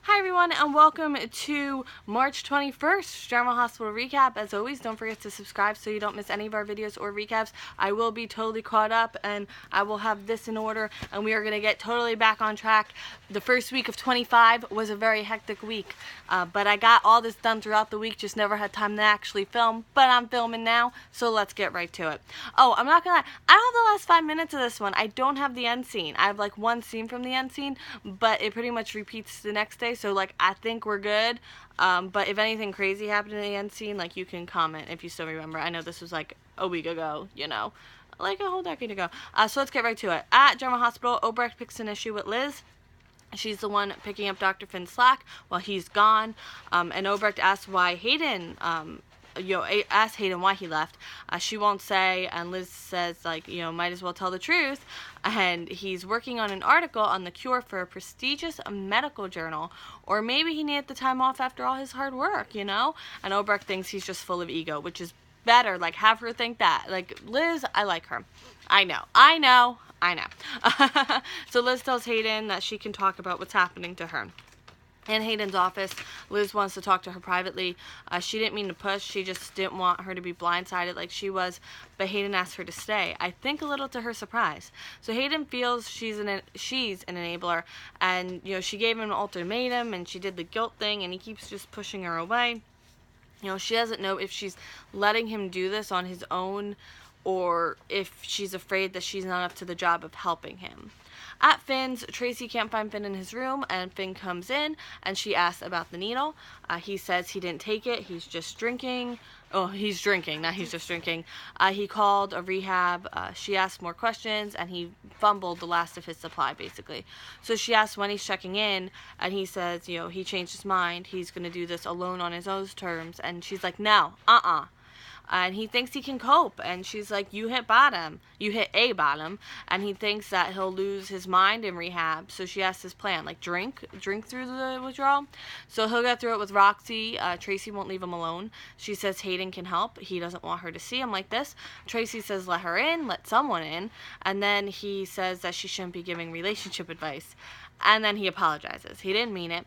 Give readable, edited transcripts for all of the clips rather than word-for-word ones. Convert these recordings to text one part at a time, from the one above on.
Hi everyone and welcome to March 21st General Hospital Recap. As always, don't forget to subscribe so you don't miss any of our videos or recaps. I will be totally caught up and I will have this in order and we are going to get totally back on track. The first week of 25 was a very hectic week, but I got all this done throughout the week, just never had time to actually film, but I'm filming now, so let's get right to it. Oh, I'm not gonna lie, I don't have the last 5 minutes of this one. I don't have the end scene. I have like one scene from the end scene, but it pretty much repeats the next day. So like I think we're good, but if anything crazy happened in the end scene, like you can comment if you still remember. I know this was like a week ago, you know, like a whole decade ago. So let's get right to it. At General Hospital, Obrecht picks an issue with Liz. She's the one picking up Dr. Finn's slack while he's gone, and Obrecht asks why Hayden asked Hayden why he left. She won't say, and Liz says, like, might as well tell the truth. And he's working on an article on the cure for a prestigious medical journal, or maybe he needed the time off after all his hard work, And Obrecht thinks he's just full of ego, which is better. Like, have her think that. Like, Liz, I like her. I know. So Liz tells Hayden that she can talk about what's happening to her. In Hayden's office, Liz wants to talk to her privately. She didn't mean to push. She just didn't want her to be blindsided like she was. But Hayden asked her to stay, I think a little to her surprise. So Hayden feels she's an enabler. And, she gave him an ultimatum and she did the guilt thing. And he keeps just pushing her away. She doesn't know if she's letting him do this on his own or if she's afraid that she's not up to the job of helping him. At Finn's, Tracy can't find Finn in his room, and Finn comes in, and she asks about the needle. He says he didn't take it, he's just drinking. Oh, he's drinking, not he's just drinking. He called a rehab. She asked more questions, and he fumbled the last of his supply, basically. So she asks when he's checking in, and he says, he changed his mind. He's going to do this alone on his own terms. And she's like, no, and he thinks he can cope, and she's like, you hit a bottom, and he thinks that he'll lose his mind in rehab. So she asks his plan, like drink through the withdrawal. So he'll get through it with Roxy. Tracy won't leave him alone. She says Hayden can help. He doesn't want her to see him like this. Tracy says let her in, let someone in, and then he says that she shouldn't be giving relationship advice. And then he apologizes. He didn't mean it.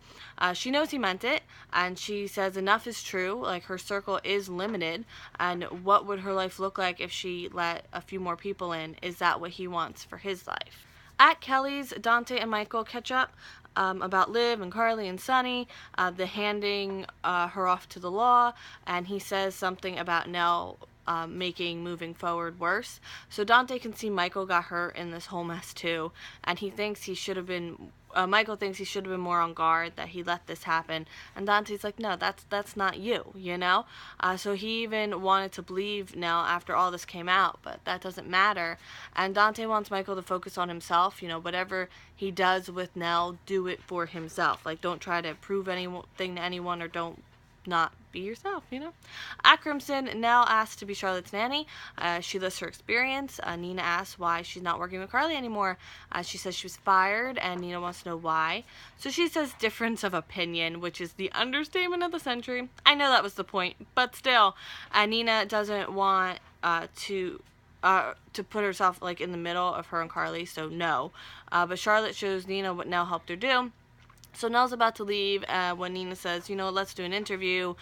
She knows he meant it, and she says enough is true. Like, her circle is limited, and what would her life look like if she let a few more people in? Is that what he wants for his life? At Kelly's, Dante and Michael catch up about Liv and Carly and Sunny, the handing her off to the law, and he says something about NELLE making moving forward worse. So Dante can see Michael got hurt in this whole mess too, and he thinks he should have been Michael thinks he should have been more on guard, that he let this happen. And Dante's like, no, that's not you, So he even wanted to believe NELLE after all this came out, but that doesn't matter. And Dante wants Michael to focus on himself. Whatever he does with NELLE, do it for himself. Like, don't try to prove anything to anyone, or don't not be yourself, At Crimson, NELLE asks to be Charlotte's nanny. She lists her experience. Nina asks why she's not working with Carly anymore. She says she was fired, and Nina wants to know why. So she says difference of opinion, which is the understatement of the century. I know that was the point, but still, Nina doesn't want to put herself like in the middle of her and Carly, so no. But Charlotte shows Nina what NELLE helped her do. So NELLE's about to leave when Nina says, let's do an interview.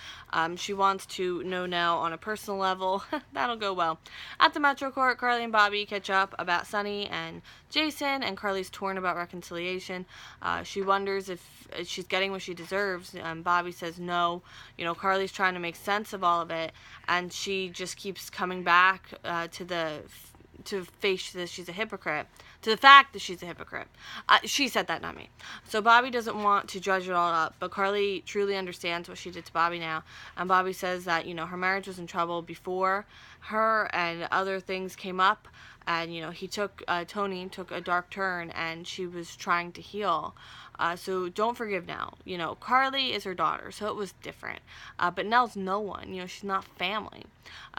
She wants to know NELLE on a personal level. That'll go well. At the Metro Court, Carly and Bobby catch up about Sunny and Jason, and Carly's torn about reconciliation. She wonders if she's getting what she deserves, and Bobby says no. Carly's trying to make sense of all of it, and she just keeps coming back to face that she's a hypocrite, to the fact that she's a hypocrite. She said that, not me. So Bobby doesn't want to judge it all up, but Carly truly understands what she did to Bobby now. And Bobby says that, her marriage was in trouble before her, and other things came up. And, Tony took a dark turn, and she was trying to heal. So don't forgive now. Carly is her daughter, so it was different. But NELLE's no one. She's not family.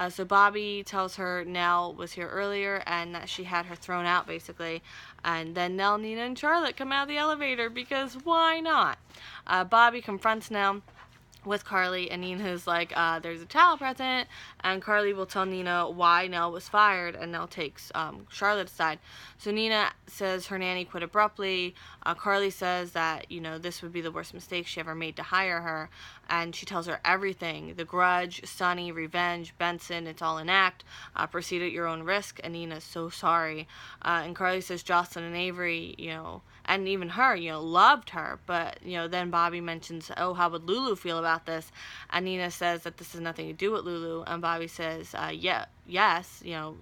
So Bobby tells her NELLE was here earlier and that she had her thrown out, basically. And then NELLE, Nina, and Charlotte come out of the elevator because why not? Bobby confronts NELLE with Carly, and Nina's like, there's a towel present, and Carly will tell Nina why Nelle was fired, and Nelle takes Charlotte aside. So Nina says her nanny quit abruptly. Carly says that, you know, this would be the worst mistake she ever made to hire her, and she tells her everything: The Grudge, Sonny, Revenge, Benson, it's all an act, proceed at your own risk, and Nina's so sorry. And Carly says Jocelyn and Avery, you know, and even her, you know, loved her, but, you know, then Bobby mentions, oh, how would Lulu feel about this? And Nina says that this has nothing to do with Lulu, and Bobby says, yes, you know,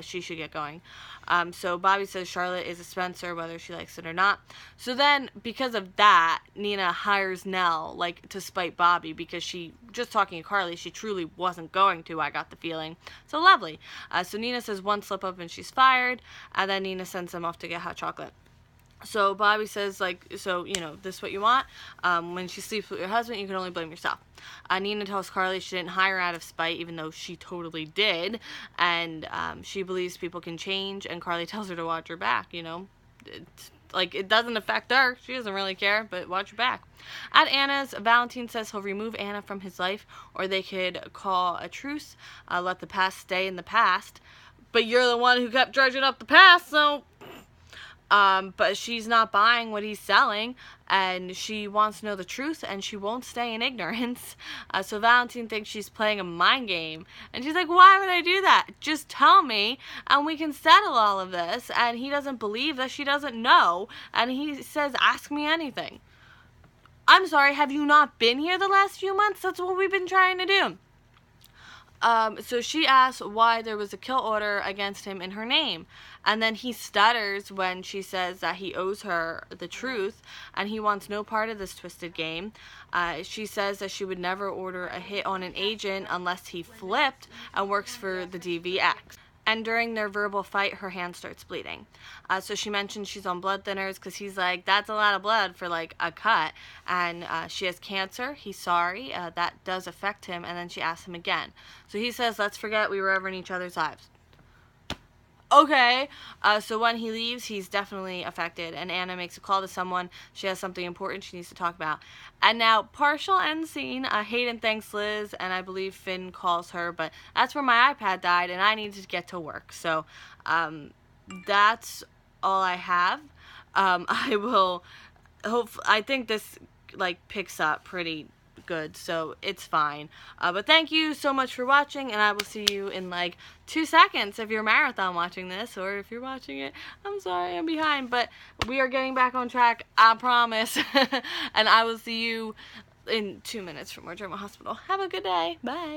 she should get going. So Bobby says Charlotte is a Spencer, whether she likes it or not. So then, because of that, Nina hires Nelle, like, to spite Bobby, because she, just talking to Carly, she truly wasn't going to, I got the feeling. So lovely. So Nina says one slip up and she's fired, and then Nina sends them off to get hot chocolate. So Bobby says, like, so, you know, this is what you want. When she sleeps with your husband, you can only blame yourself. Nina tells Carly she didn't hire out of spite, even though she totally did. And she believes people can change. And Carly tells her to watch her back, you know. It's, like, it doesn't affect her. She doesn't really care, but watch her back. At Anna's, Valentine says he'll remove Anna from his life, or they could call a truce, let the past stay in the past. But you're the one who kept dredging up the past, so... but she's not buying what he's selling, and she wants to know the truth, and she won't stay in ignorance. So Valentine thinks she's playing a mind game, and she's like, why would I do that? Just tell me, and we can settle all of this. And he doesn't believe that she doesn't know, and he says, ask me anything. I'm sorry, have you not been here the last few months? That's what we've been trying to do. So she asks why there was a kill order against him in her name. And then he stutters when she says that he owes her the truth and he wants no part of this twisted game. She says that she would never order a hit on an agent unless he flipped and works for the DVX. And during their verbal fight, her hand starts bleeding. So she mentions she's on blood thinners because he's like, that's a lot of blood for, like, a cut. And she has cancer. He's sorry. That does affect him. And then she asks him again. So he says, let's forget we were ever in each other's lives. Okay, so when he leaves, he's definitely affected, and Anna makes a call to someone. She has something important she needs to talk about. And now, partial end scene, Hayden thanks Liz, and I believe Finn calls her, but that's where my iPad died, and I needed to get to work. So, that's all I have. I think this, like, picks up pretty good, so it's fine. But thank you so much for watching, and I will see you in like 2 seconds if you're marathon watching this, or if you're watching it, I'm sorry, I'm behind, but we are getting back on track, I promise. And I will see you in 2 minutes from our German hospital. Have a good day. Bye.